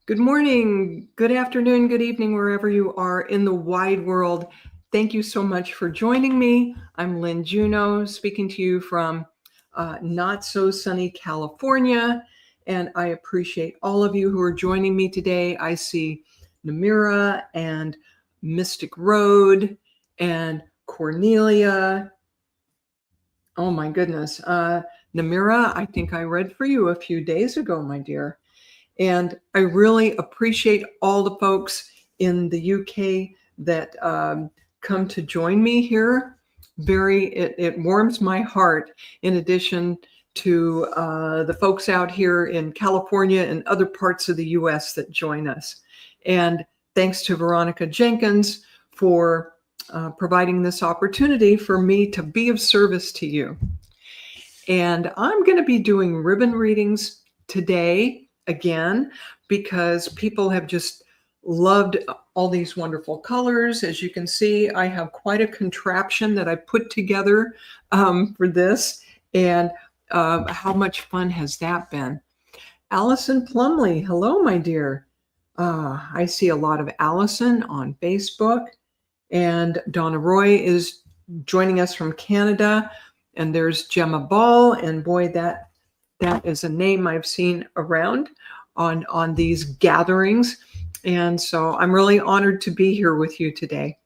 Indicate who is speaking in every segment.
Speaker 1: Good morning, good afternoon, good evening, wherever you are in the wide world. Thank you so much for joining me. I'm Lynne Juneau, speaking to you from not so sunny California, and I appreciate all of you who are joining me today. I see Namira and Mystic Road and Cornelia. Oh my goodness. Namira, I think I read for you a few days ago, my dear. And I really appreciate all the folks in the UK that come to join me here. It warms my heart, in addition to the folks out here in California and other parts of the US that join us. And thanks to Veronica Jenkins for providing this opportunity for me to be of service to you. And I'm going to be doing ribbon readings today again, because people have just loved all these wonderful colors. As you can see, I have quite a contraption that I put together for this. And how much fun has that been? Allison Plumley, hello, my dear. I see a lot of Allison on Facebook. And Donna Roy is joining us from Canada. And there's Gemma Ball. And boy, that is a name I've seen around on these gatherings. And so I'm really honored to be here with you today.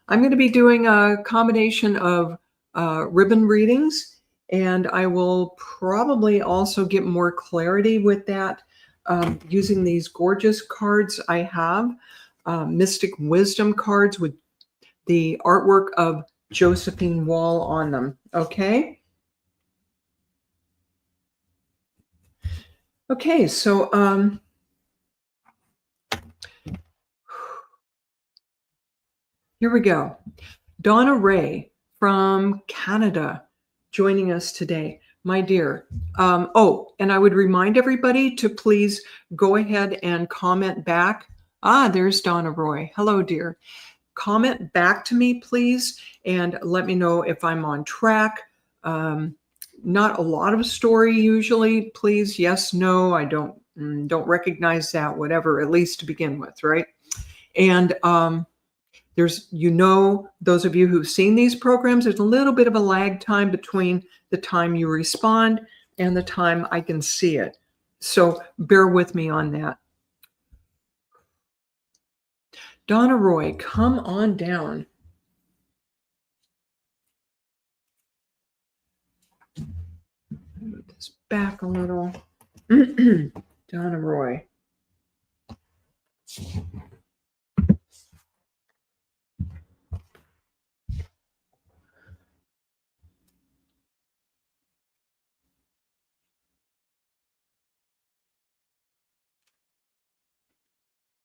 Speaker 1: I'm going to be doing a combination of ribbon readings, and I will probably also get more clarity with that using these gorgeous cards I have, Mystic Wisdom cards with the artwork of Josephine Wall on them. Okay. Okay, so here we go. Donna Ray from Canada joining us today, my dear. And I would remind everybody to please go ahead and comment back. There's Donna Roy. Hello, dear. Comment back to me, please, and let me know if I'm on track. Not a lot of a story usually. Please, yes, no, I don't recognize that, whatever, at least to begin with, right? And there's, those of you who've seen these programs, there's a little bit of a lag time between the time you respond and the time I can see it. So bear with me on that. Donna Roy, come on down. Move this back a little. Donna Roy.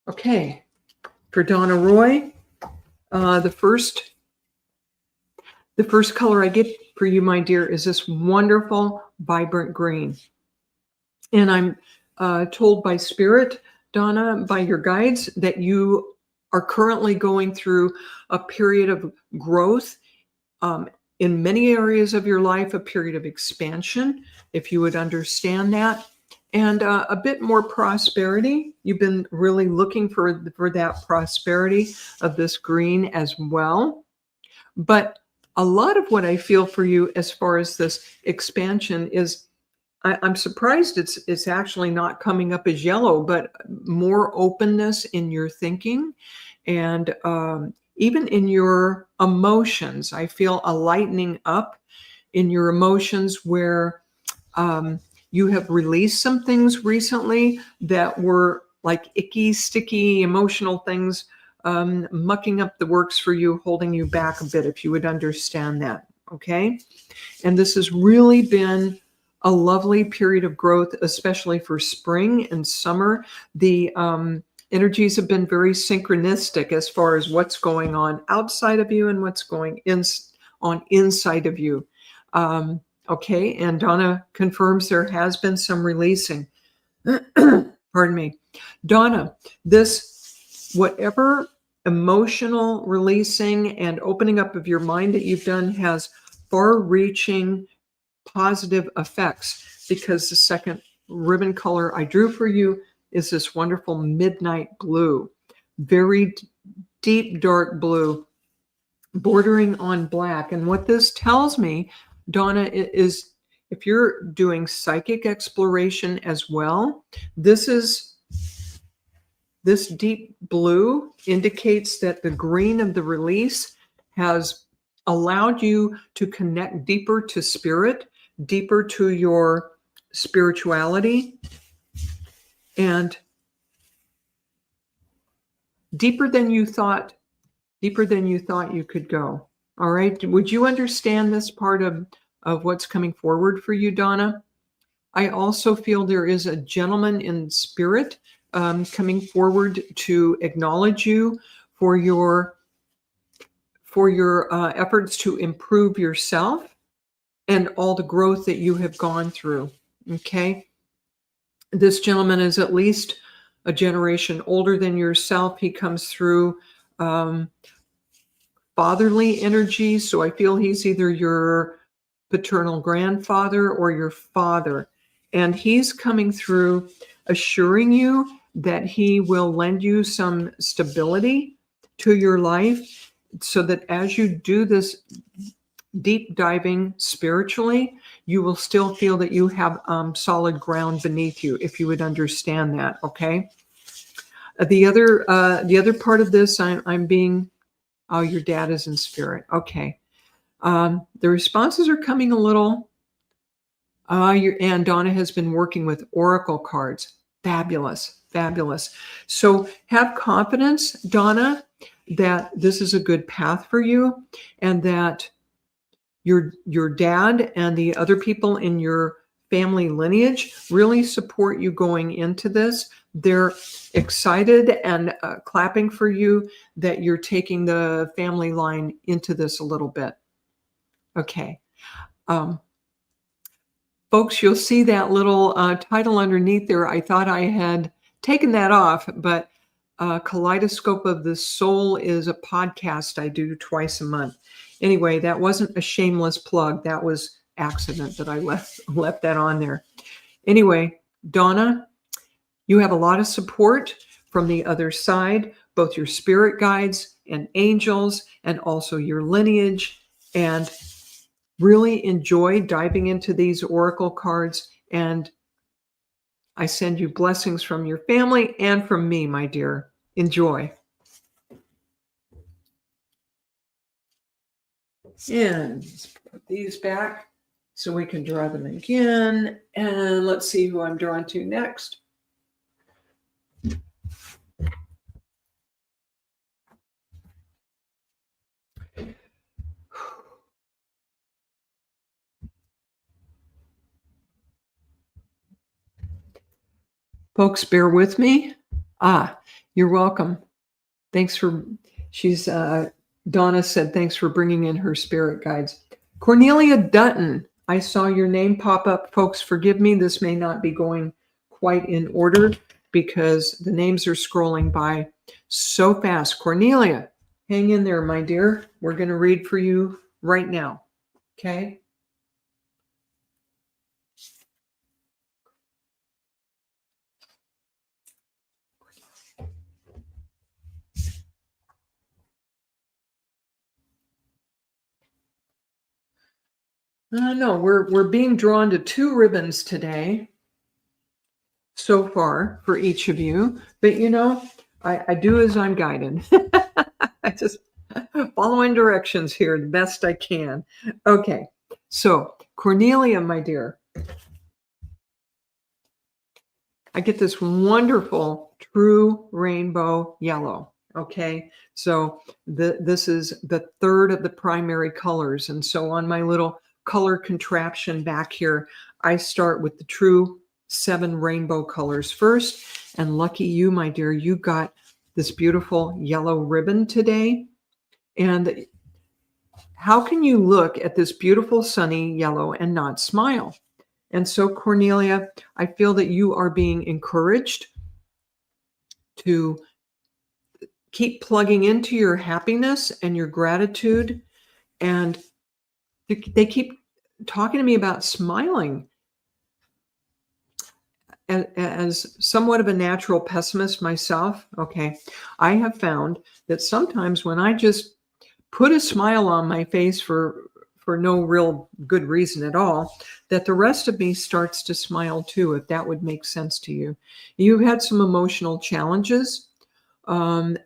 Speaker 1: Okay, for Donna Roy, the first color I get for you, my dear, is this wonderful, vibrant green. And I'm told by Spirit, Donna, by your guides, that you are currently going through a period of growth in many areas of your life, a period of expansion, if you would understand that, and a bit more prosperity. You've been really looking for that prosperity of this green as well. But a lot of what I feel for you as far as this expansion is, I'm surprised it's actually not coming up as yellow, but more openness in your thinking and even in your emotions. I feel a lightening up in your emotions where you have released some things recently that were like icky, sticky, emotional things, mucking up the works for you, holding you back a bit, if you would understand that. Okay. And this has really been a lovely period of growth, especially for spring and summer. The energies have been very synchronistic as far as what's going on outside of you and what's going on inside of you. Okay, and Donna confirms there has been some releasing. Pardon me. Donna, this, whatever emotional releasing and opening up of your mind that you've done has far-reaching positive effects, because the second ribbon color I drew for you is this wonderful midnight blue, very deep, dark blue, bordering on black. And what this tells me, Donna, is if you're doing psychic exploration as well, this deep blue indicates that the green of the release has allowed you to connect deeper to spirit, deeper to your spirituality, and deeper than you thought you could go. All right. Would you understand this part of what's coming forward for you, Donna? I also feel there is a gentleman in spirit coming forward to acknowledge you for your efforts to improve yourself and all the growth that you have gone through. Okay. This gentleman is at least a generation older than yourself. He comes through fatherly energy. So I feel he's either your paternal grandfather or your father. And he's coming through assuring you that he will lend you some stability to your life so that as you do this deep diving spiritually, you will still feel that you have solid ground beneath you, if you would understand that. Okay. The other part of this, I'm being, oh, your dad is in spirit. Okay. The responses are coming a little. And Donna has been working with oracle cards. Fabulous, fabulous. So have confidence, Donna, that this is a good path for you, and that your dad and the other people in your family lineage really support you going into this. They're excited and clapping for you that you're taking the family line into this a little bit. Okay. Folks, you'll see that little title underneath there. I thought I had taken that off, but Kaleidoscope of the Soul is a podcast I do twice a month. Anyway, that wasn't a shameless plug. That was accident that I left that on there. Anyway, Donna, you have a lot of support from the other side, both your spirit guides and angels, and also your lineage. And really enjoy diving into these oracle cards. And I send you blessings from your family and from me, my dear. Enjoy. And let's put these back so we can draw them again. And let's see who I'm drawn to next. Folks, bear with me. You're welcome. Thanks for, Donna said, thanks for bringing in her spirit guides. Cornelia Dutton, I saw your name pop up. Folks, forgive me. This may not be going quite in order because the names are scrolling by so fast. Cornelia, hang in there, my dear. We're going to read for you right now. Okay? No, we're being drawn to 2 ribbons today so far for each of you. But I do as I'm guided. I just following directions here the best I can. Okay, so Cornelia, my dear, I get this wonderful true rainbow yellow. Okay, so this is the third of the primary colors. And so on my little color contraption back here, I start with the true 7 rainbow colors first. And lucky you, my dear, you got this beautiful yellow ribbon today. And how can you look at this beautiful sunny yellow and not smile? And so, Cornelia, I feel that you are being encouraged to keep plugging into your happiness and your gratitude. And they keep talking to me about smiling. as somewhat of a natural pessimist myself, okay, I have found that sometimes when I just put a smile on my face for no real good reason at all, that the rest of me starts to smile too, if that would make sense to you. You've had some emotional challenges,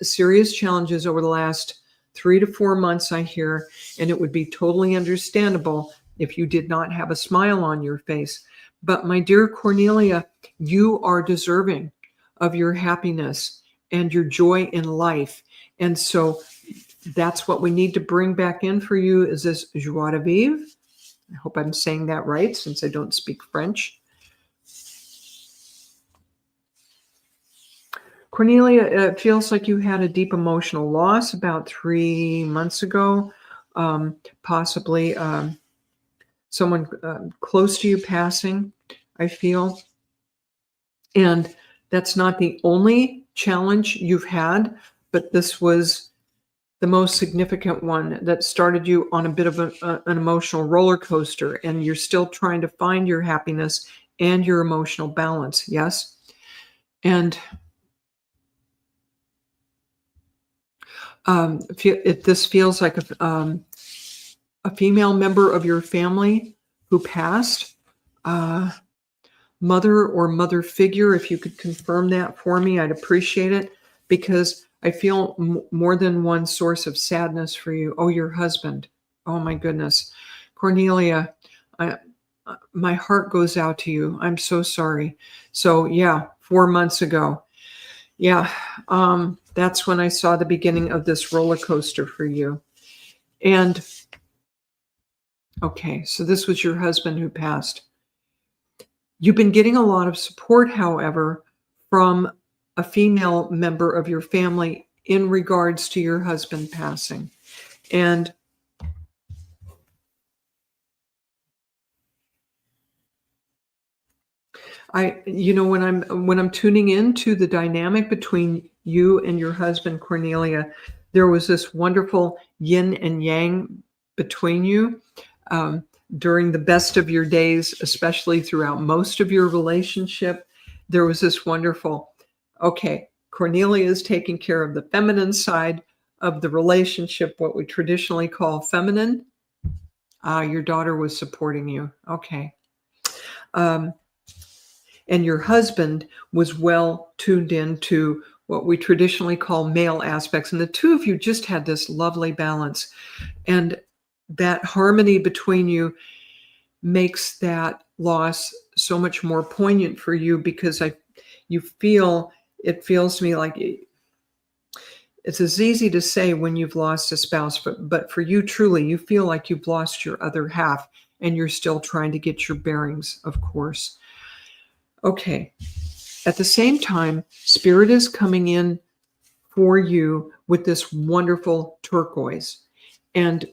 Speaker 1: serious challenges over the last 3 to 4 months, I hear, and it would be totally understandable if you did not have a smile on your face. But my dear Cornelia, you are deserving of your happiness and your joy in life. And so that's what we need to bring back in for you, is this joie de vivre. I hope I'm saying that right, since I don't speak French. Cornelia, it feels like you had a deep emotional loss about 3 months ago, possibly someone close to you passing, I feel. And that's not the only challenge you've had, but this was the most significant one that started you on a bit of an emotional roller coaster, and you're still trying to find your happiness and your emotional balance. Yes. And this feels like a female member of your family who passed, mother or mother figure. If you could confirm that for me, I'd appreciate it, because I feel more than one source of sadness for you. Oh, your husband. Oh my goodness. Cornelia, my heart goes out to you. I'm so sorry. So yeah, 4 months ago. Yeah, that's when I saw the beginning of this roller coaster for you. And okay, so this was your husband who passed. You've been getting a lot of support, however, from a female member of your family in regards to your husband passing. And when I'm tuning into the dynamic between you and your husband, Cornelia, there was this wonderful yin and yang between you during the best of your days, especially throughout most of your relationship. There was this wonderful, okay, Cornelia is taking care of the feminine side of the relationship, what we traditionally call feminine. Your daughter was supporting you. Okay. And your husband was well tuned into what we traditionally call male aspects. And the two of you just had this lovely balance. And that harmony between you makes that loss so much more poignant for you, because it feels to me like it's as easy to say when you've lost a spouse, but for you, truly, you feel like you've lost your other half, and you're still trying to get your bearings, of course. Okay. At the same time, Spirit is coming in for you with this wonderful turquoise. And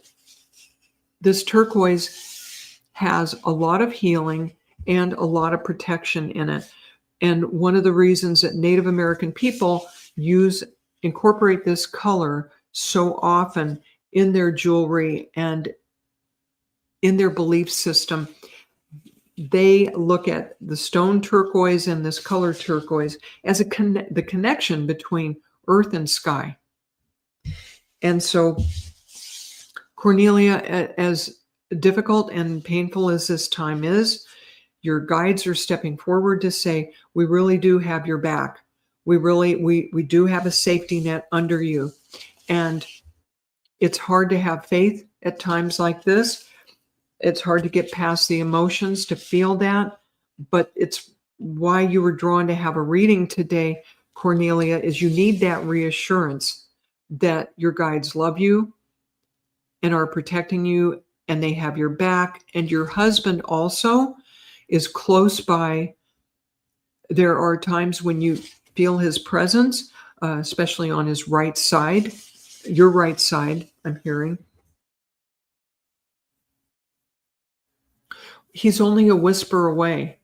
Speaker 1: this turquoise has a lot of healing and a lot of protection in it. And one of the reasons that Native American people incorporate this color so often in their jewelry and in their belief system, they look at the stone turquoise and this color turquoise as the connection between earth and sky. And so, Cornelia, as difficult and painful as this time is, your guides are stepping forward to say, we really do have your back. We do have a safety net under you. And it's hard to have faith at times like this. It's hard to get past the emotions to feel that, but it's why you were drawn to have a reading today, Cornelia, is you need that reassurance that your guides love you and are protecting you, and they have your back, and your husband also is close by. There are times when you feel his presence, especially on his right side, your right side, I'm hearing. He's only a whisper away.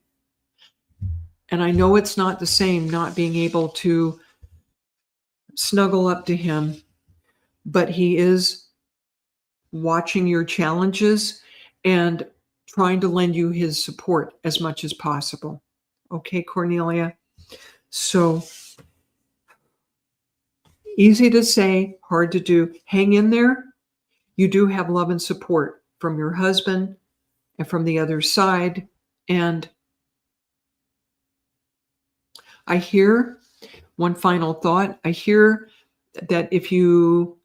Speaker 1: And I know it's not the same not being able to snuggle up to him, but he is watching your challenges and trying to lend you his support as much as possible. Okay, Cornelia. So easy to say, hard to do. Hang in there. You do have love and support from your husband and from the other side. And I hear one final thought. I hear that if you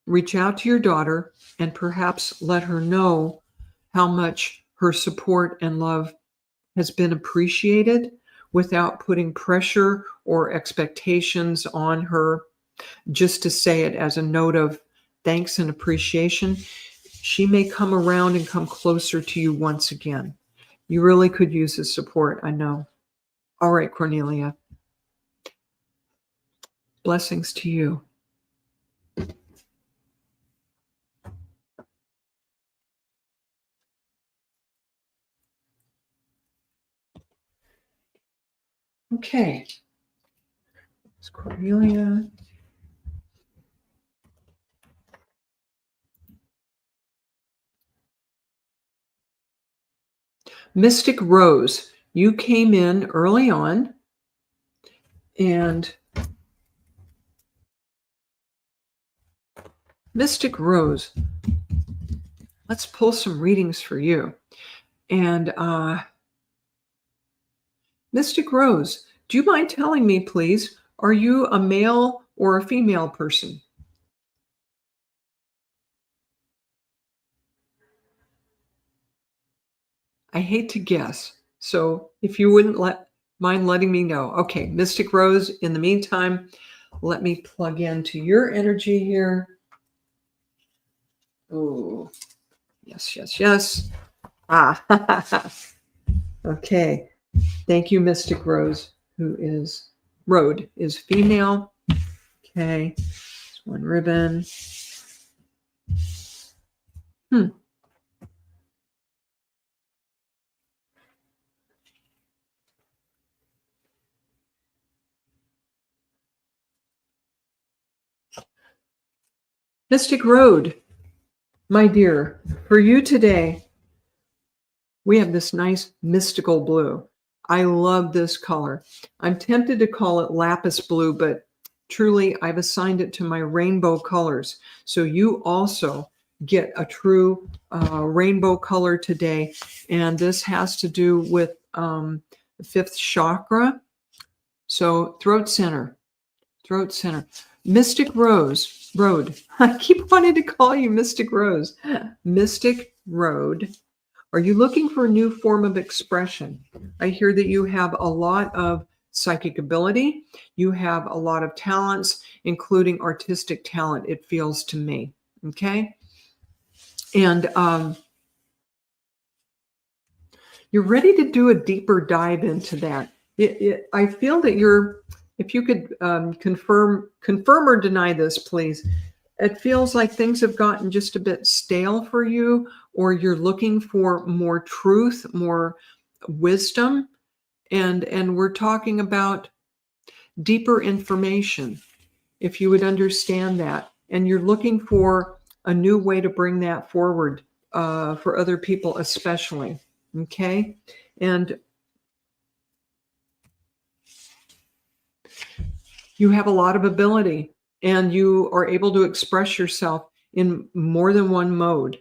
Speaker 1: reach out to your daughter and perhaps let her know how much her support and love has been appreciated without putting pressure or expectations on her, just to say it as a note of thanks and appreciation, she may come around and come closer to you once again. You really could use the support, I know. All right, Cornelia. Blessings to you. Okay. It's Cornelia. Mystic Rose, you came in early on, and Mystic Rose, let's pull some readings for you. And Mystic Rose, do you mind telling me, please, are you a male or a female person? I hate to guess. So if you wouldn't mind letting me know. Okay, Mystic Rose, in the meantime, let me plug into your energy here. Oh, yes, yes, yes. Okay. Thank you, Mystic Rose, who is Road is female. Okay. It's one ribbon. Mystic Road, my dear, for you today, we have this nice mystical blue. I love this color. I'm tempted to call it lapis blue, but truly I've assigned it to my rainbow colors. So you also get a true rainbow color today. And this has to do with the fifth chakra. So throat center. Mystic Rose, Road. I keep wanting to call you Mystic Rose. Mystic Road. Are you looking for a new form of expression? I hear that you have a lot of psychic ability. You have a lot of talents, including artistic talent, it feels to me. Okay? And you're ready to do a deeper dive into that. I feel that you're, if you could confirm or deny this, please. It feels like things have gotten just a bit stale for you, or you're looking for more truth, more wisdom, and we're talking about deeper information, if you would understand that. And you're looking for a new way to bring that forward for other people especially, okay? And you have a lot of ability, and you are able to express yourself in more than one mode.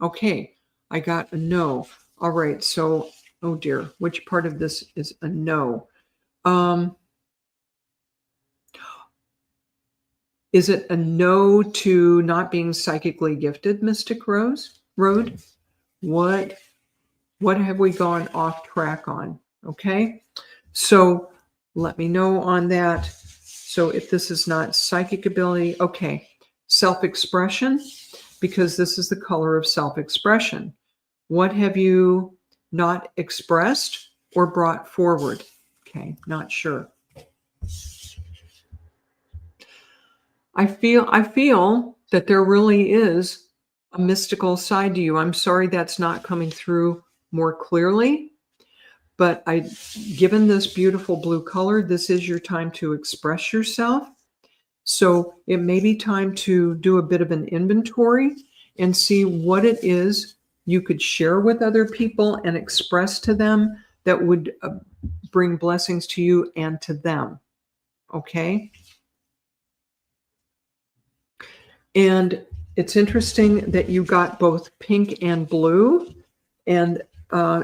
Speaker 1: Okay, I got a no. All right, so, oh dear, which part of this is a no? Is it a no to not being psychically gifted, Mystic Road? What have we gone off track on? Okay, so let me know on that. So if this is not psychic ability, okay, self-expression, because this is the color of self-expression. What have you not expressed or brought forward? Okay, not sure. I feel that there really is a mystical side to you. I'm sorry that's not coming through more clearly, but given this beautiful blue color, this is your time to express yourself. So it may be time to do a bit of an inventory and see what it is you could share with other people and express to them that would bring blessings to you and to them. Okay? And it's interesting that you got both pink and blue. And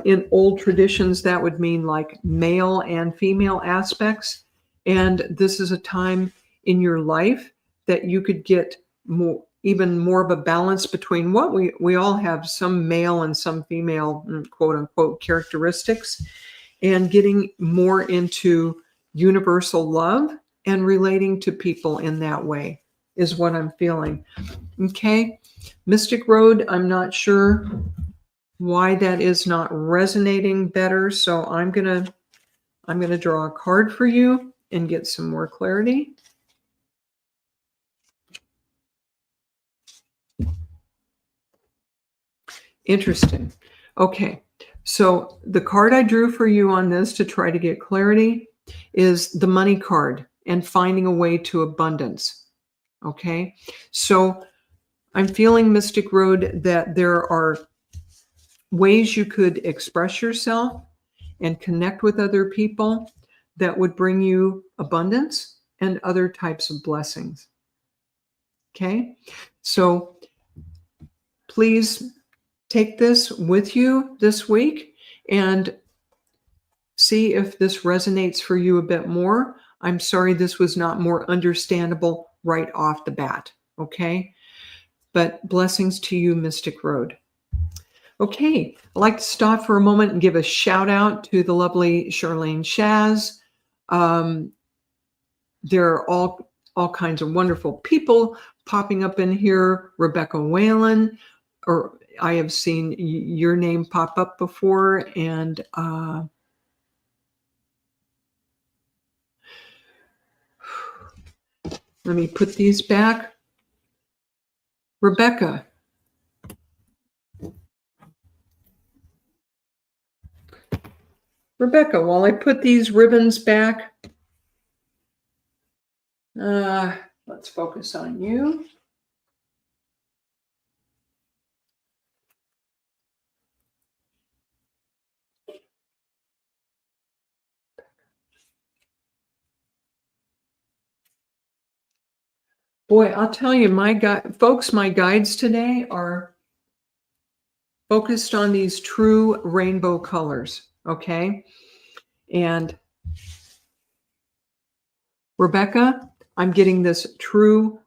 Speaker 1: in old traditions, that would mean like male and female aspects. And this is a time in your life that you could get more, even more of a balance between what we all have some male and some female, quote unquote, characteristics, and getting more into universal love and relating to people in that way is what I'm feeling. Okay. Mystic Road, I'm not sure why that is not resonating better. So I'm gonna draw a card for you and get some more clarity. Interesting. Okay. So the card I drew for you on this to try to get clarity is the money card and finding a way to abundance. Okay. So I'm feeling, Mystic Road, that there are ways you could express yourself and connect with other people that would bring you abundance and other types of blessings. Okay. So please take this with you this week and see if this resonates for you a bit more. I'm sorry this was not more understandable right off the bat. Okay. But blessings to you, Mystic Road. Okay, I'd like to stop for a moment and give a shout out to the lovely Charlene Shaz. There are all kinds of wonderful people popping up in here. Rebecca Whalen, or I have seen your name pop up before, and let me put these back. Rebecca. Rebecca, while I put these ribbons back, let's focus on you. Boy, I'll tell you, my guides today are focused on these true rainbow colors, okay? And Rebecca, I'm getting this true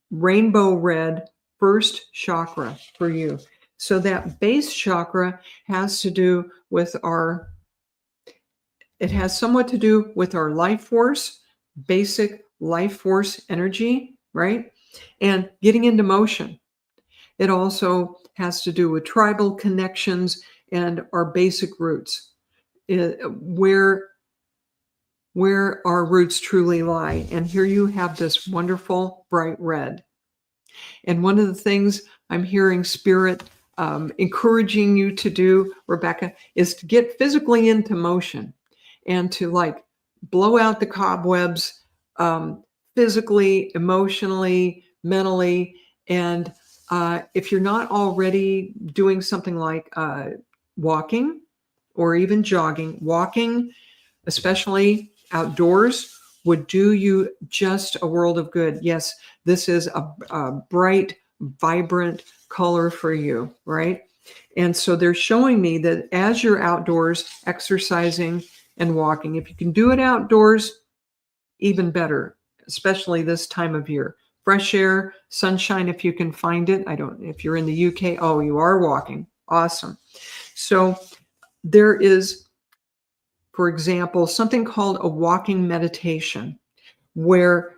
Speaker 1: rainbow red first chakra for you. So that base chakra has to do with it has somewhat to do with our life force, basic life force energy, right? And getting into motion. It also has to do with tribal connections and our basic roots, where our roots truly lie. And here you have this wonderful bright red. And one of the things I'm hearing Spirit encouraging you to do, Rebecca, is to get physically into motion and to like blow out the cobwebs physically, emotionally, mentally. And if you're not already doing something like walking or even jogging, walking, especially outdoors, would do you just a world of good. Yes, this is a bright, vibrant color for you, right? And so they're showing me that as you're outdoors exercising and walking, if you can do it outdoors, even better, especially this time of year. Fresh air, sunshine, if you can find it. If you're in the UK, oh, you are walking. Awesome. So there is, for example, something called a walking meditation, where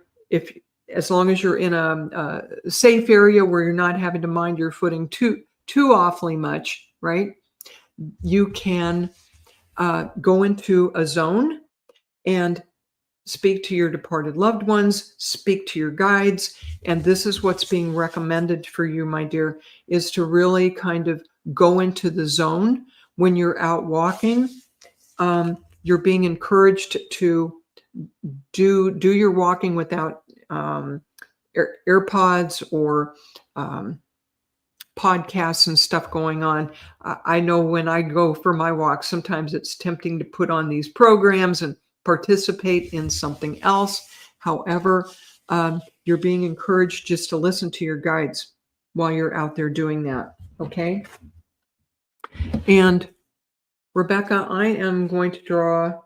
Speaker 1: as long as you're in a safe area where you're not having to mind your footing too awfully much, right? You can go into a zone and speak to your departed loved ones, speak to your guides. And this is what's being recommended for you, my dear, is to really kind of go into the zone when you're out walking. You're being encouraged to do your walking without AirPods or podcasts and stuff going on. I know when I go for my walk, sometimes it's tempting to put on these programs and participate in something else. However, you're being encouraged just to listen to your guides while you're out there doing that. Okay. And Rebecca, I am going to draw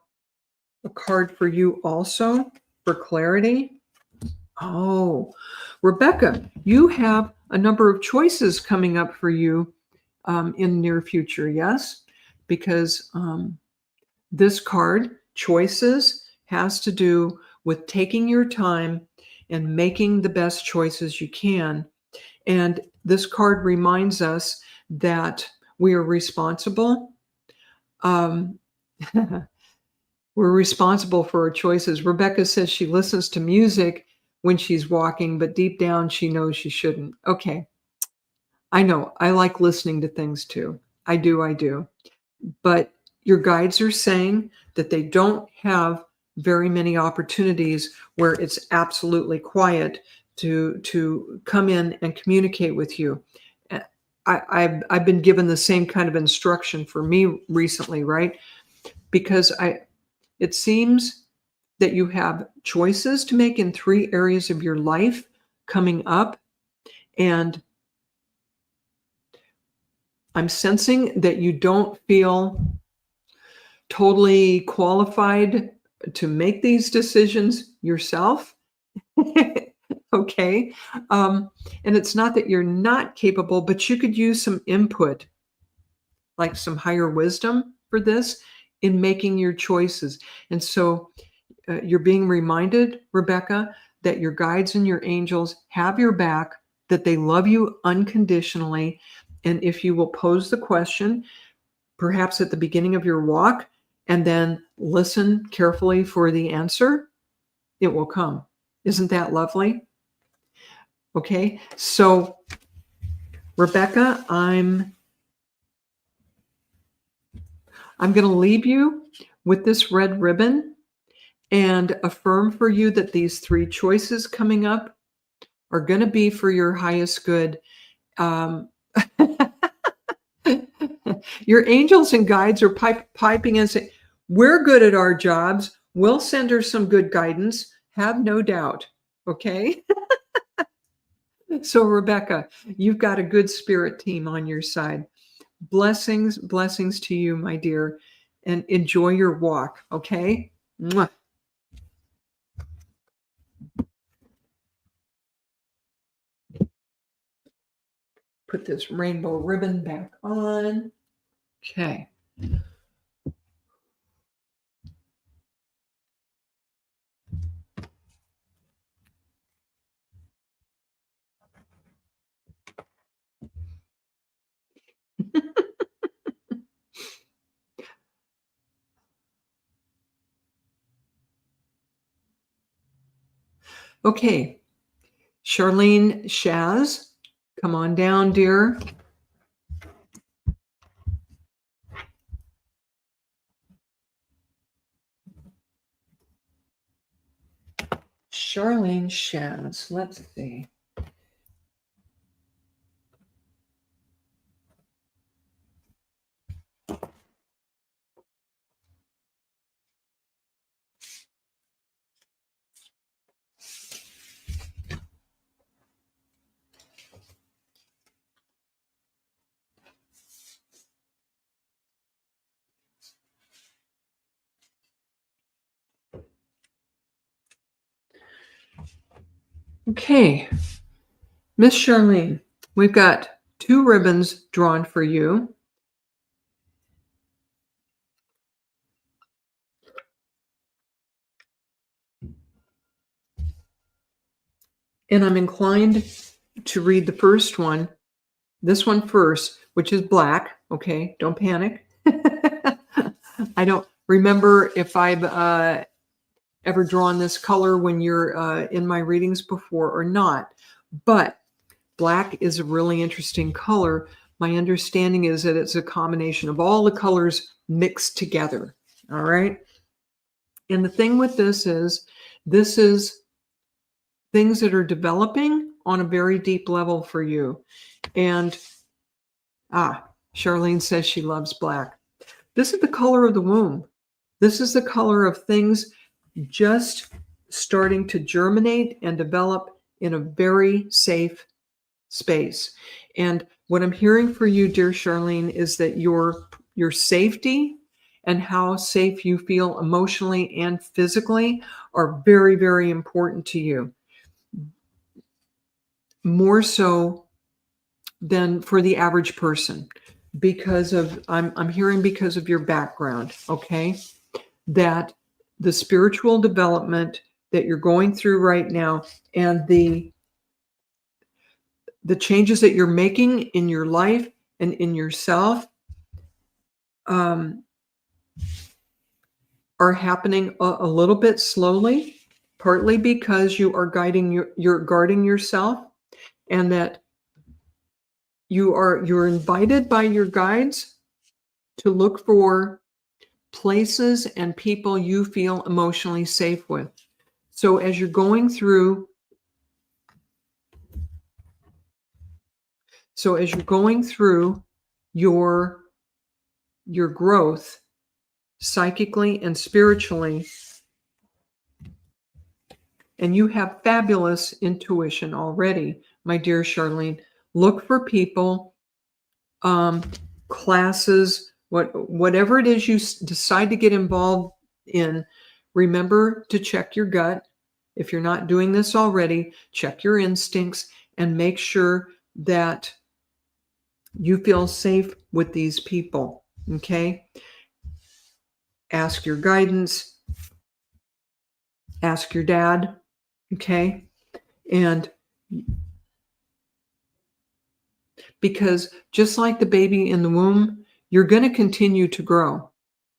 Speaker 1: a card for you also for clarity. Oh, Rebecca, you have a number of choices coming up for you in the near future, yes? Because this card, choices, has to do with taking your time and making the best choices you can. And this card reminds us that we are responsible. We're responsible for our choices. Rebecca says she listens to music when she's walking, but deep down she knows she shouldn't. Okay. I know. I like listening to things too. I do. But your guides are saying that they don't have very many opportunities where it's absolutely quiet to come in and communicate with you. I've been given the same kind of instruction for me recently, right? Because it seems that you have choices to make in 3 areas of your life coming up. And I'm sensing that you don't feel totally qualified to make these decisions yourself. Okay. And it's not that you're not capable, but you could use some input, like some higher wisdom for this in making your choices. And so you're being reminded, Rebecca, that your guides and your angels have your back, that they love you unconditionally. And if you will pose the question, perhaps at the beginning of your walk, and then listen carefully for the answer, it will come. Isn't that lovely? Okay, so Rebecca, I'm going to leave you with this red ribbon and affirm for you that these 3 choices coming up are going to be for your highest good. Your angels and guides are piping in saying, we're good at our jobs. We'll send her some good guidance. Have no doubt. Okay. So Rebecca, you've got a good spirit team on your side. Blessings to you, my dear, and enjoy your walk. Okay. Mwah. Put this rainbow ribbon back on. Okay. Okay. Charlene Shaz, come on down, dear. Charlene Shaz, let's see. Okay, Miss Charlene, we've got 2 ribbons drawn for you. And I'm inclined to read the first one, this one first, which is black. Okay, don't panic. I don't remember if I've ever drawn this color when you're in my readings before or not, but black is a really interesting color. My understanding is that it's a combination of all the colors mixed together. All right. And the thing with this is things that are developing on a very deep level for you. And Charlene says she loves black. This is the color of the womb. This is the color of things just starting to germinate and develop in a very safe space. And what I'm hearing for you, dear Charlene, is that your safety and how safe you feel emotionally and physically are very, very important to you. More so than for the average person, because of I'm hearing because of your background, okay? That the spiritual development that you're going through right now and the changes that you're making in your life and in yourself are happening a little bit slowly, partly because you are you're guarding yourself, and that you're invited by your guides to look for places and people you feel emotionally safe with. So as you're going through your growth psychically and spiritually, and you have fabulous intuition already, my dear Charlene, look for people, classes, whatever it is you decide to get involved in. Remember to check your gut. If you're not doing this already, check your instincts and make sure that you feel safe with these people, okay? Ask your guidance, ask your dad, okay? And because just like the baby in the womb, you're going to continue to grow,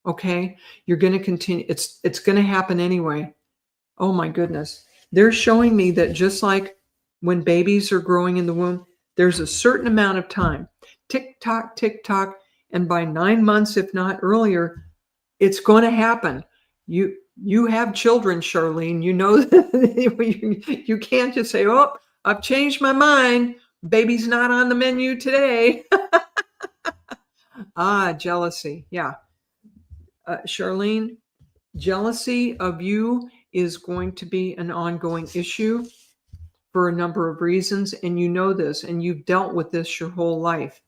Speaker 1: okay? You're going to continue. It's going to happen anyway. Oh my goodness. They're showing me that just like when babies are growing in the womb, there's a certain amount of time, tick tock, and by 9 months, if not earlier, it's going to happen. You have children, Charlene. You know that you can't just say, "Oh, I've changed my mind. Baby's not on the menu today." Jealousy. Yeah. Charlene, jealousy of you is going to be an ongoing issue for a number of reasons, and you know this, and you've dealt with this your whole life.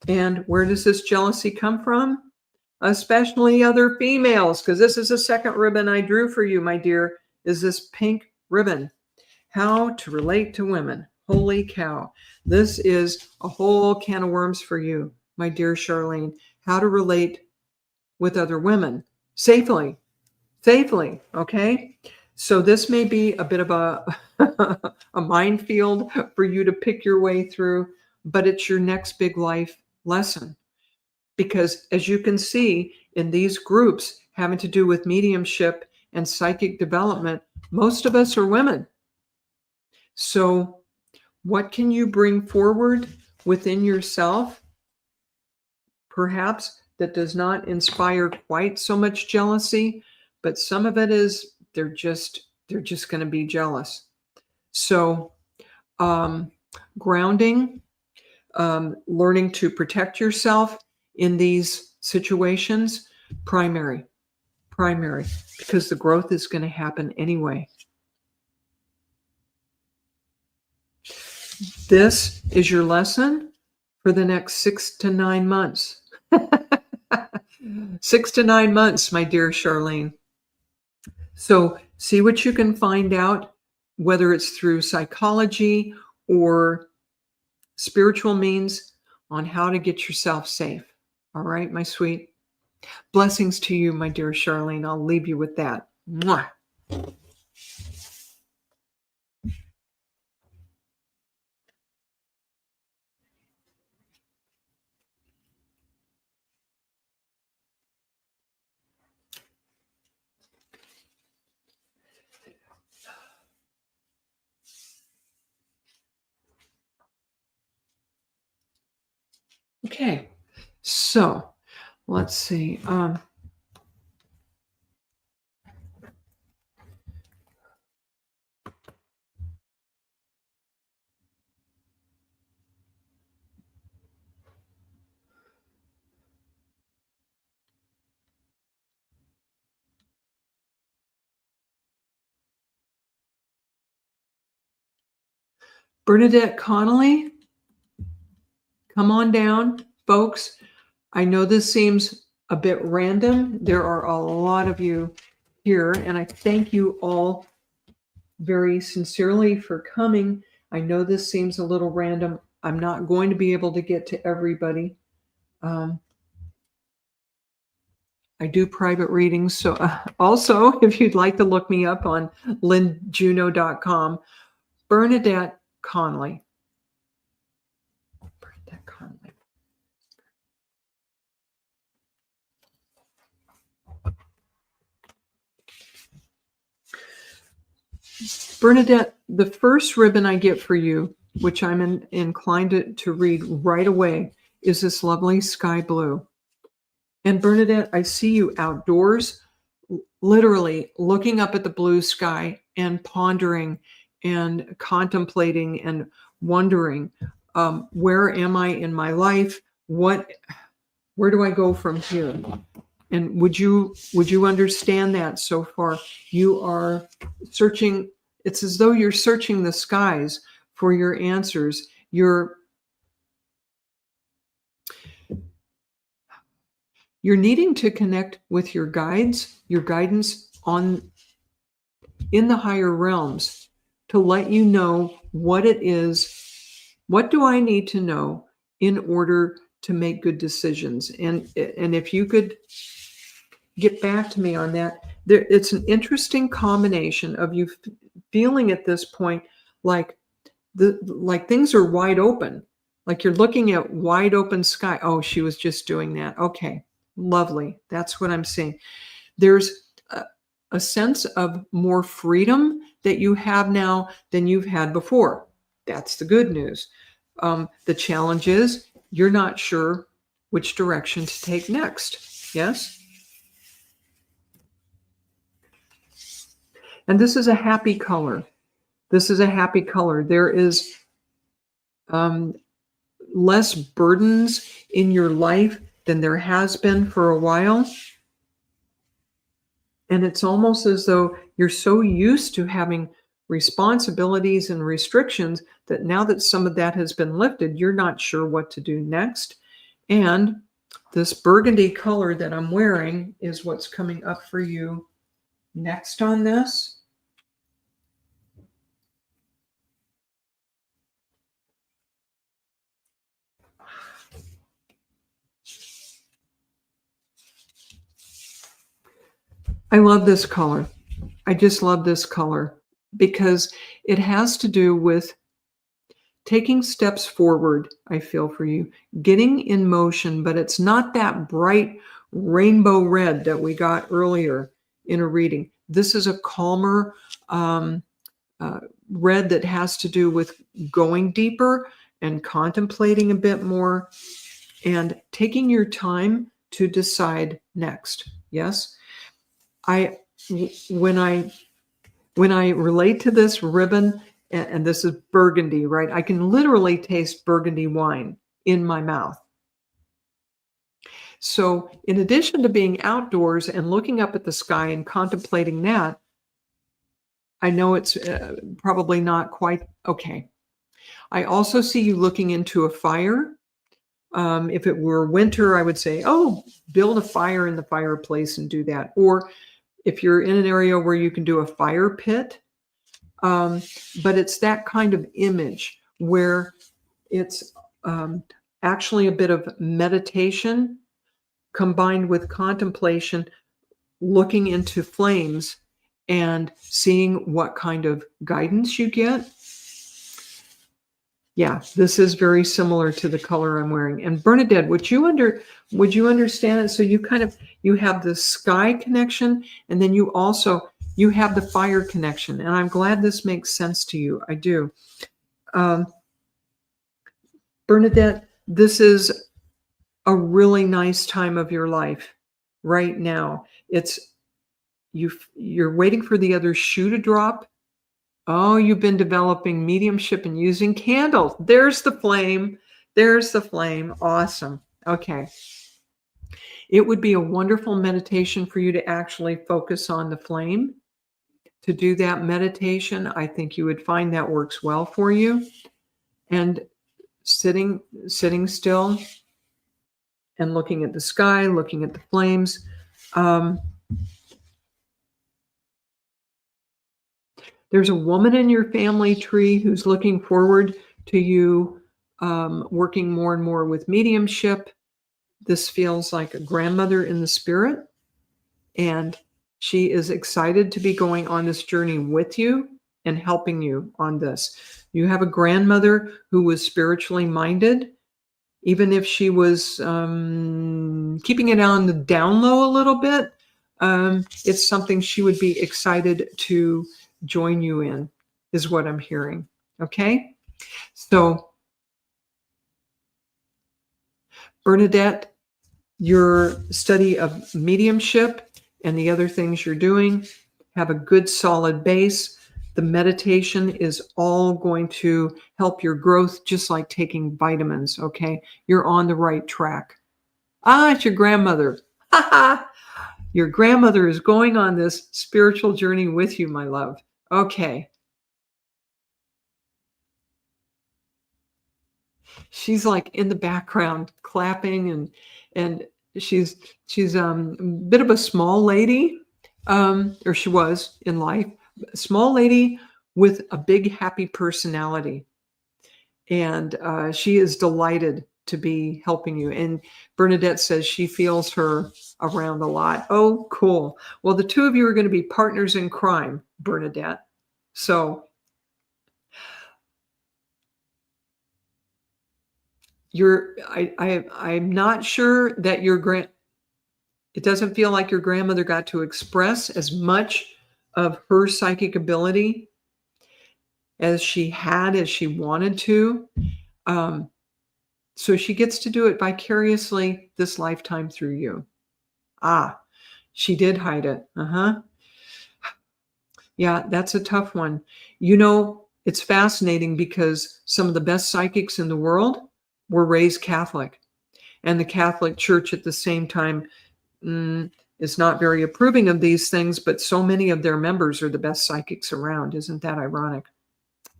Speaker 1: And where does this jealousy come from? Especially other females, because this is the second ribbon I drew for you, my dear, is this pink ribbon. How to relate to women. Holy cow. This is a whole can of worms for you, my dear Charlene. How to relate with other women safely, okay? So this may be a bit of a, a minefield for you to pick your way through, but it's your next big life lesson. Because as you can see in these groups having to do with mediumship and psychic development, most of us are women. So what can you bring forward within yourself, perhaps that does not inspire quite so much jealousy, but some of it is they're just going to be jealous. So grounding, learning to protect yourself in these situations, primary, because the growth is going to happen anyway. This is your lesson for the next 6 to 9 months. 6 to 9 months, my dear Charlene. So see what you can find out, whether it's through psychology or spiritual means, on how to get yourself safe. All right, my sweet. Blessings to you, my dear Charlene. I'll leave you with that. Mwah. Okay, so let's see. Bernadette Connolly, come on down, folks. I know this seems a bit random. There are a lot of you here, and I thank you all very sincerely for coming. I know this seems a little random. I'm not going to be able to get to everybody. I do private readings. So also, if you'd like to look me up on lynnejuneau.com, Bernadette Connolly. Bernadette Connolly. Bernadette, the first ribbon I get for you, which I'm inclined to read right away, is this lovely sky blue. And Bernadette, I see you outdoors, literally looking up at the blue sky and pondering and contemplating and wondering, where am I in my life? Where do I go from here? And would you understand that so far? You are searching. It's as though you're searching the skies for your answers. You're needing to connect with your guides, your guidance in the higher realms, to let you know what it is. What do I need to know in order to make good decisions? And if you could get back to me on that. It's an interesting combination of you feeling at this point like things are wide open, like you're looking at wide open sky. Oh, she was just doing that. Okay, lovely. That's what I'm seeing. There's a sense of more freedom that you have now than you've had before. That's the good news. The challenge is you're not sure which direction to take next. Yes? And this is a happy color. This is a happy color. There is less burdens in your life than there has been for a while. And it's almost as though you're so used to having responsibilities and restrictions that now that some of that has been lifted, you're not sure what to do next. And this burgundy color that I'm wearing is what's coming up for you next on this. I love this color. I just love this color because it has to do with taking steps forward, I feel, for you, getting in motion, but it's not that bright rainbow red that we got earlier in a reading. This is a calmer red that has to do with going deeper and contemplating a bit more and taking your time to decide next. Yes? When I relate to this ribbon, and this is burgundy, right? I can literally taste burgundy wine in my mouth. So in addition to being outdoors and looking up at the sky and contemplating that, I know it's probably not quite okay. I also see you looking into a fire. If it were winter, I would say, oh, build a fire in the fireplace and do that. Or if you're in an area where you can do a fire pit, but it's that kind of image where it's actually a bit of meditation combined with contemplation, looking into flames and seeing what kind of guidance you get. Yeah, this is very similar to the color I'm wearing. And Bernadette, would you understand it? So you have the sky connection, and then you have the fire connection. And I'm glad this makes sense to you. I do. Bernadette, this is a really nice time of your life right now. You're waiting for the other shoe to drop. Oh, you've been developing mediumship and using candles. There's the flame. There's the flame. Awesome. Okay. It would be a wonderful meditation for you to actually focus on the flame. To do that meditation, I think you would find that works well for you. and sitting still and looking at the sky, looking at the flames. Um, there's a woman in your family tree who's looking forward to you working more and more with mediumship. This feels like a grandmother in the spirit, and she is excited to be going on this journey with you and helping you on this. You have a grandmother who was spiritually minded, even if she was keeping it on the down low a little bit. It's something she would be excited to join you in, is what I'm hearing. Okay? So, Bernadette, your study of mediumship and the other things you're doing have a good solid base. The meditation is all going to help your growth, just like taking vitamins. Okay, you're on the right track. It's your grandmother. Your grandmother is going on this spiritual journey with you, my love. Okay. She's like in the background clapping, and she's a bit of a small lady, or she was in life, a small lady with a big happy personality, and she is delighted to be helping you. And Bernadette says she feels her around a lot. Oh, cool. Well, the two of you are going to be partners in crime, Bernadette. So I'm not sure that it doesn't feel like your grandmother got to express as much of her psychic ability as she wanted to. So she gets to do it vicariously this lifetime through you. She did hide it. Yeah, that's a tough one. It's fascinating because some of the best psychics in the world were raised Catholic, and the Catholic Church at the same time is not very approving of these things, but so many of their members are the best psychics around. Isn't that ironic?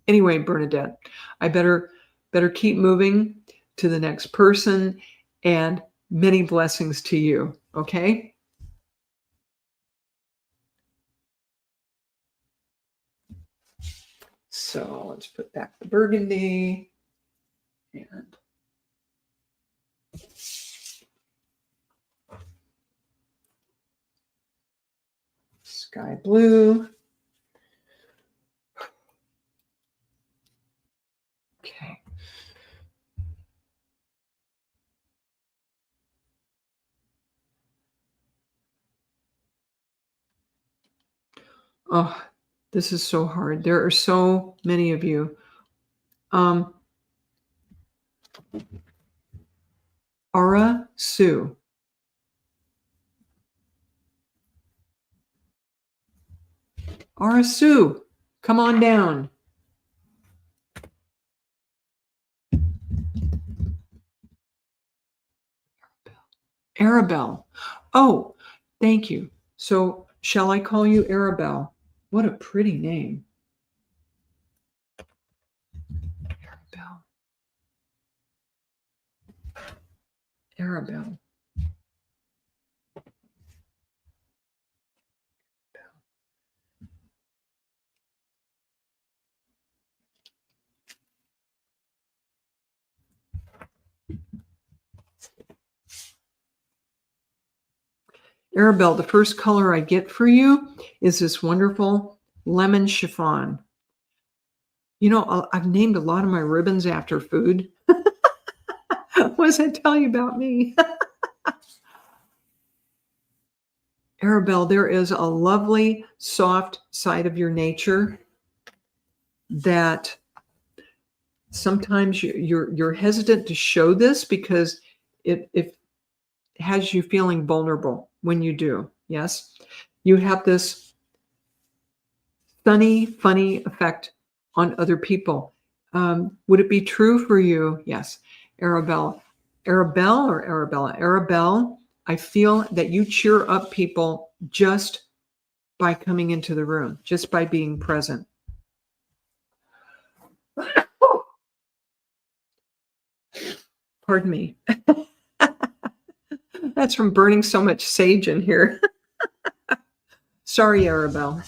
Speaker 1: Anyway, Bernadette, I better keep moving to the next person, and many blessings to you. Okay? So let's put back the burgundy and sky blue. Okay. Oh, this is so hard. There are so many of you. Ara Sue. Ara Sue, come on down. Arabelle. Oh, thank you. So, shall I call you Arabelle? What a pretty name. Arabelle. Arabelle. Arabelle, the first color I get for you is this wonderful lemon chiffon. I've named a lot of my ribbons after food. What does that tell you about me? Arabelle, there is a lovely, soft side of your nature that sometimes you're hesitant to show this because it has you feeling vulnerable when you do. Yes, you have this funny effect on other people. Would it be true for you? Yes, Arabelle or Arabella? Arabelle, I feel that you cheer up people just by coming into the room, just by being present. Pardon me. That's from burning so much sage in here. Sorry, Arabelle.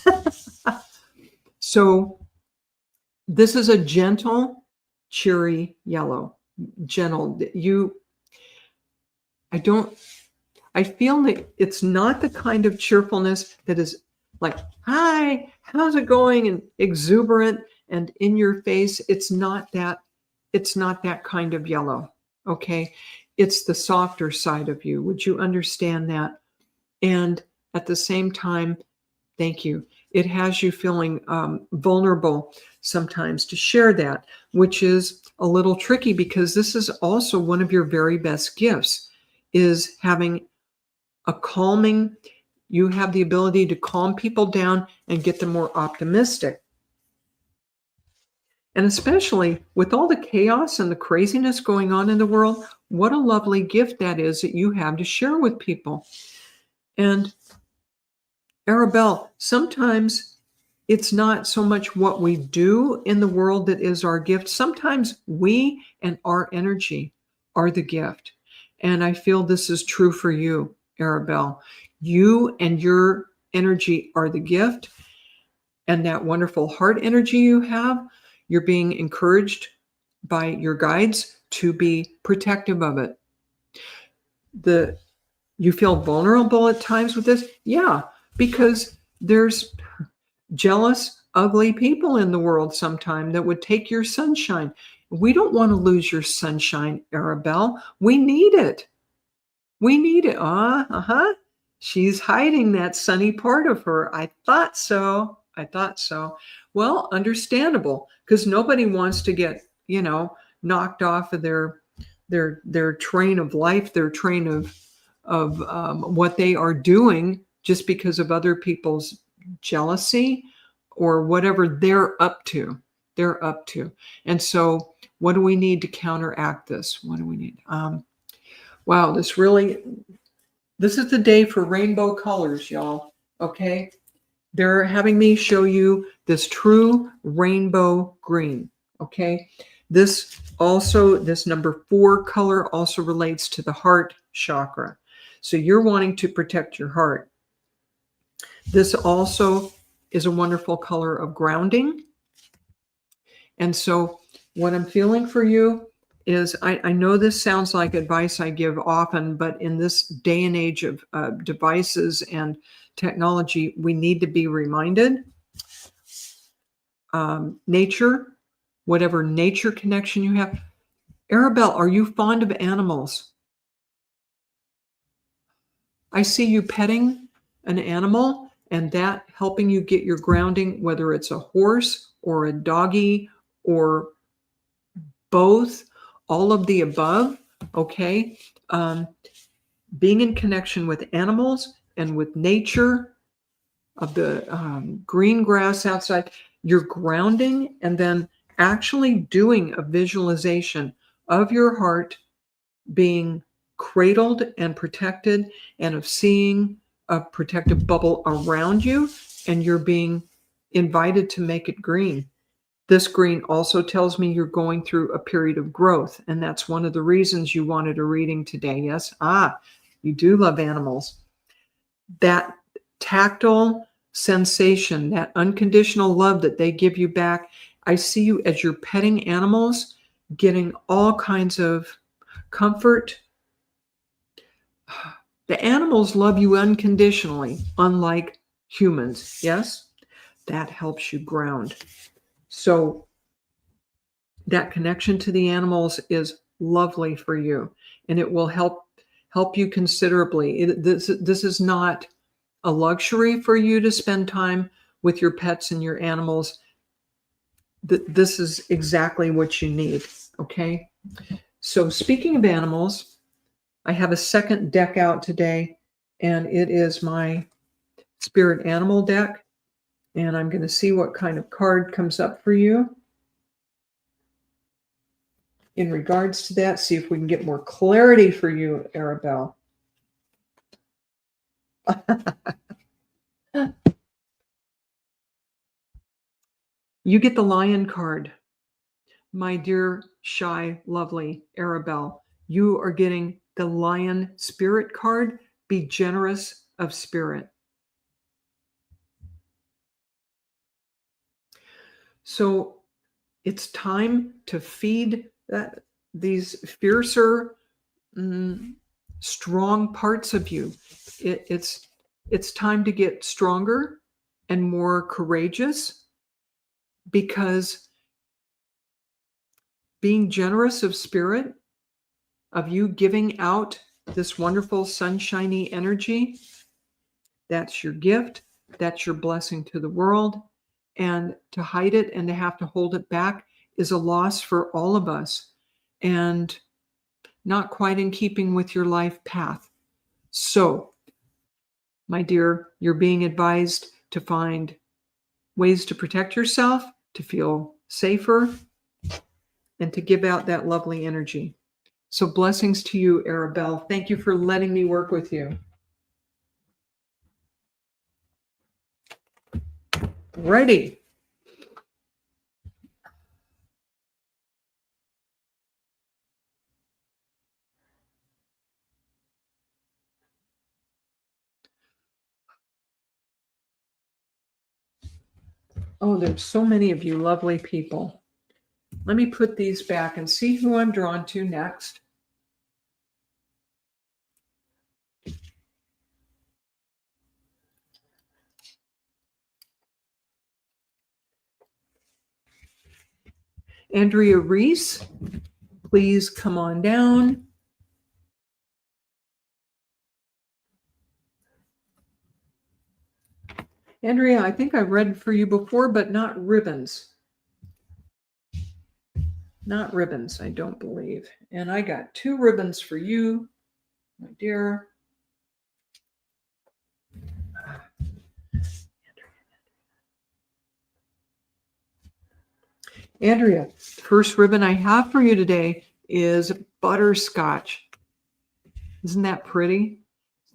Speaker 1: So this is a gentle, cheery yellow. Gentle. I feel that it's not the kind of cheerfulness that is like, hi, how's it going? And exuberant and in your face. It's not that kind of yellow. Okay. It's the softer side of you. Would you understand that? And at the same time, thank you. It has you feeling vulnerable sometimes to share that, which is a little tricky because this is also one of your very best gifts, is having a calming. You have the ability to calm people down and get them more optimistic. And especially with all the chaos and the craziness going on in the world, what a lovely gift that is that you have to share with people. And Arabelle, sometimes it's not so much what we do in the world that is our gift. Sometimes we and our energy are the gift. And I feel this is true for you, Arabelle. You and your energy are the gift. And that wonderful heart energy you have, you're being encouraged by your guides to be protective of it. You feel vulnerable at times with this? Yeah, because there's jealous, ugly people in the world sometime that would take your sunshine. We don't want to lose your sunshine, Arabelle. We need it. We need it. She's hiding that sunny part of her. I thought so. Well, understandable, because nobody wants to get, knocked off of their train of life, their train of what they are doing just because of other people's jealousy or whatever they're up to. And so what do we need to counteract this? What do we need? Wow, this is the day for rainbow colors, y'all. Okay. They're having me show you this true rainbow green. Okay. This number 4 color also relates to the heart chakra. So you're wanting to protect your heart. This also is a wonderful color of grounding. And so what I'm feeling for you is, I know this sounds like advice I give often, but in this day and age of devices and technology, we need to be reminded. Nature, whatever nature connection you have. Arabelle, are you fond of animals? I see you petting an animal and that helping you get your grounding, whether it's a horse or a doggy or both, all of the above. Okay. Being in connection with animals and with nature, of the green grass outside, you're grounding, and then actually doing a visualization of your heart being cradled and protected, and of seeing a protective bubble around you, and you're being invited to make it green. This green also tells me you're going through a period of growth, and that's one of the reasons you wanted a reading today. Yes? You do love animals. That tactile sensation, that unconditional love that they give you back. I see you as you're petting animals, getting all kinds of comfort. The animals love you unconditionally, unlike humans. Yes? That helps you ground. So that connection to the animals is lovely for you, and it will help you considerably. This is not a luxury for you to spend time with your pets and your animals. This is exactly what you need. Okay. So speaking of animals, I have a second deck out today, and it is my spirit animal deck. And I'm going to see what kind of card comes up for you in regards to that. See if we can get more clarity for you, Arabelle. You get the Lion card. My dear, shy, lovely Arabelle, You are getting the Lion Spirit card. Be generous of spirit. So it's time to feed these fiercer, strong parts of you. It's time to get stronger and more courageous, because being generous of spirit, of you giving out this wonderful sunshiny energy, that's your gift, that's your blessing to the world. And to hide it and to have to hold it back is a loss for all of us, and not quite in keeping with your life path. So, my dear, you're being advised to find ways to protect yourself, to feel safer, and to give out that lovely energy. So blessings to you, Arabelle. Thank you for letting me work with you. Ready. Oh, there's so many of you lovely people. Let me put these back and see who I'm drawn to next. Andrea Reese, please come on down. Andrea, I think I've read for you before, but not ribbons. Not ribbons, I don't believe. And I got 2 ribbons for you, my dear. Andrea, first ribbon I have for you today is butterscotch. Isn't that pretty?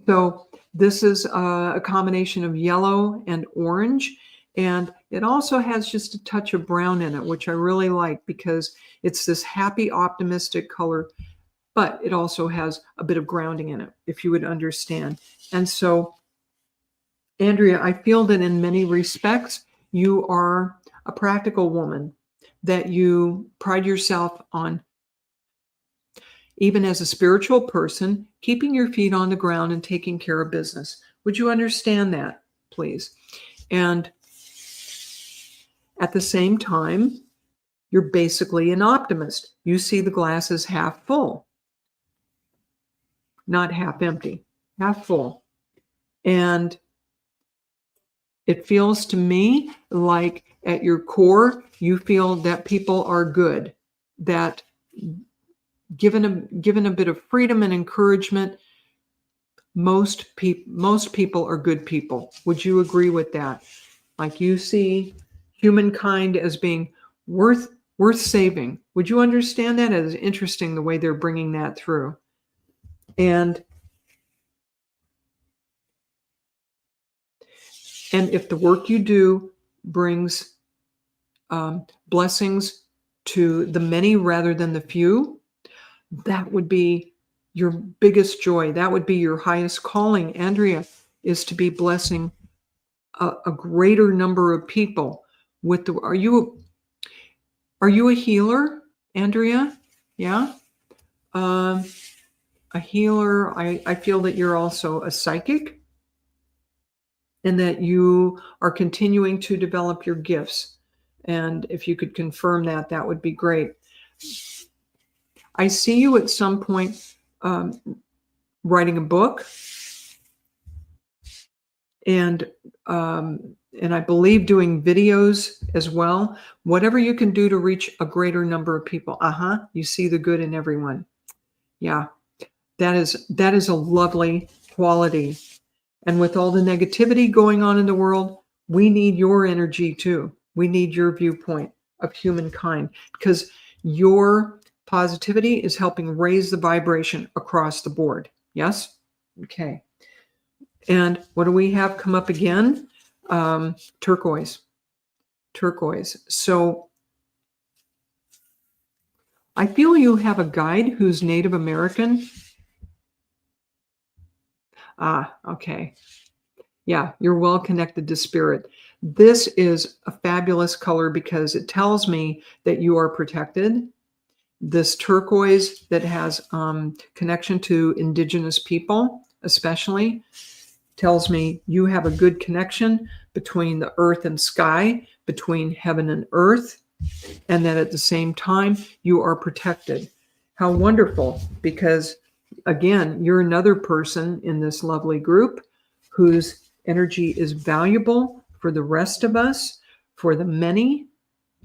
Speaker 1: So this is a combination of yellow and orange, and it also has just a touch of brown in it, which I really like because it's this happy, optimistic color, but it also has a bit of grounding in it, if you would understand. And so, Andrea, I feel that in many respects, you are a practical woman, that you pride yourself on, even as a spiritual person, keeping your feet on the ground and taking care of business. Would you understand that, please? And at the same time, you're basically an optimist. You see the glass as half full, not half empty, half full. And it feels to me like at your core, you feel that people are good, that given a bit of freedom and encouragement, most people are good people. Would you agree with that? Like, you see humankind as being worth saving. Would you understand that? It's interesting the way they're bringing that through. And if the work you do brings blessings to the many rather than the few, that would be your biggest joy. That would be your highest calling, Andrea, is to be blessing a greater number of people with the. Are you a healer, Andrea? Yeah. A healer. I feel that you're also a psychic, and that you are continuing to develop your gifts. And if you could confirm that, that would be great. I see you at some point writing a book, and I believe doing videos as well. Whatever you can do to reach a greater number of people. You see the good in everyone. Yeah, that is a lovely quality. And with all the negativity going on in the world, we need your energy too. We need your viewpoint of humankind, because your positivity is helping raise the vibration across the board. Yes? Okay. And what do we have come up again? Turquoise. So I feel you have a guide who's Native American. Ah, okay. Yeah, you're well connected to spirit. This is a fabulous color because it tells me that you are protected. This turquoise that has connection to indigenous people, especially, tells me you have a good connection between the earth and sky, between heaven and earth, and that at the same time you are protected. How wonderful, because again, you're another person in this lovely group whose energy is valuable for the rest of us, for the many.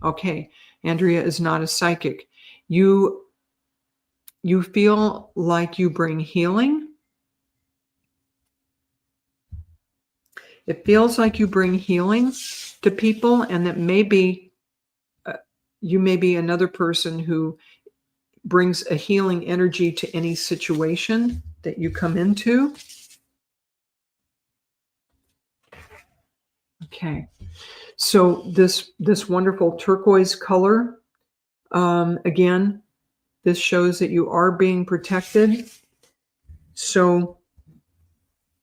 Speaker 1: Okay, Andrea is not a psychic. You feel like you bring healing. It feels like you bring healing to people, and that maybe you may be another person who brings a healing energy to any situation that you come into. Okay, so this wonderful turquoise color, again, this shows that you are being protected. So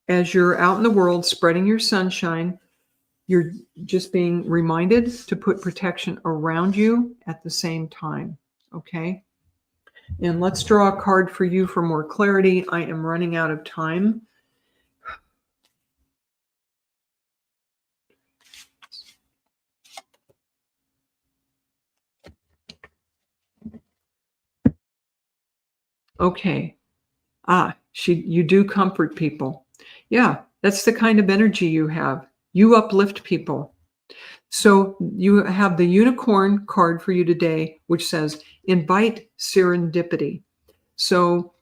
Speaker 1: as you're out in the world spreading your sunshine, you're just being reminded to put protection around you at the same time. Okay. And let's draw a card for you for more clarity. I am running out of time. Okay. You do comfort people. Yeah, that's the kind of energy you have. You uplift people. So you have the unicorn card for you today, which says invite serendipity. So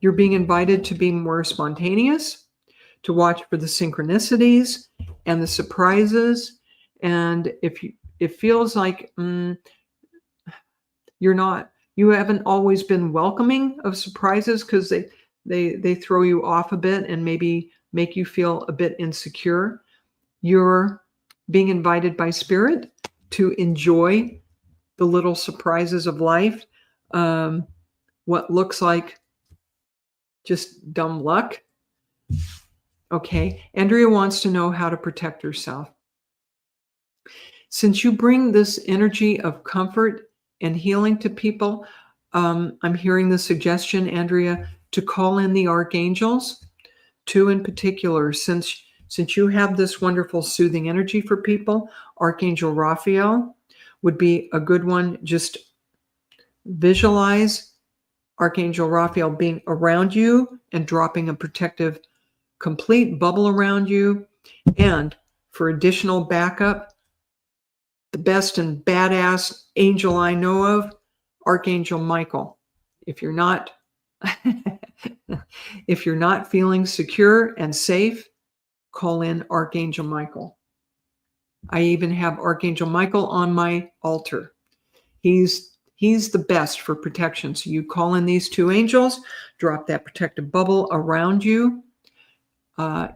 Speaker 1: you're being invited to be more spontaneous, to watch for the synchronicities and the surprises. And if it feels like you haven't always been welcoming of surprises because they throw you off a bit and maybe make you feel a bit insecure, you're being invited by spirit to enjoy the little surprises of life. What looks like just dumb luck. Okay, Andrea wants to know how to protect herself. Since you bring this energy of comfort and healing to people, I'm hearing the suggestion, Andrea, to call in the archangels, two in particular. Since you have this wonderful soothing energy for people, Archangel Raphael would be a good one. Just visualize Archangel Raphael being around you and dropping a protective, complete bubble around you. And for additional backup, the best and badass angel I know of, Archangel Michael. If you're not feeling secure and safe, call in Archangel Michael. I even have Archangel Michael on my altar. He's the best for protection. So you call in these two angels, drop that protective bubble around you. How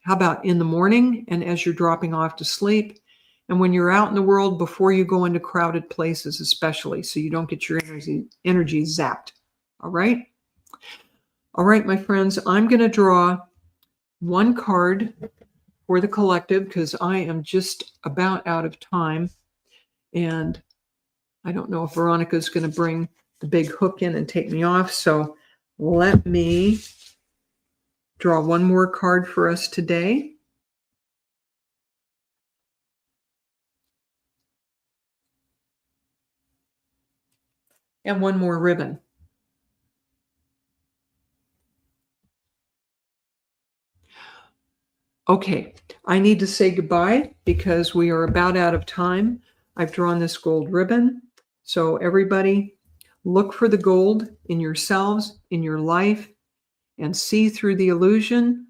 Speaker 1: about in the morning and as you're dropping off to sleep, and when you're out in the world before you go into crowded places, especially, so you don't get your energy zapped. All right, my friends. I'm going to draw one card for the collective because I am just about out of time, and I don't know if Veronica's going to bring the big hook in and take me off. So let me draw one more card for us today. And one more ribbon. Okay, I need to say goodbye because we are about out of time. I've drawn this gold ribbon. So everybody, look for the gold in yourselves, in your life, and see through the illusion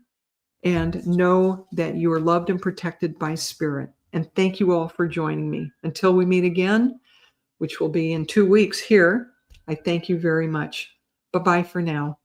Speaker 1: and know that you are loved and protected by spirit. And thank you all for joining me. Until we meet again, which will be in 2 weeks here, I thank you very much. Bye-bye for now.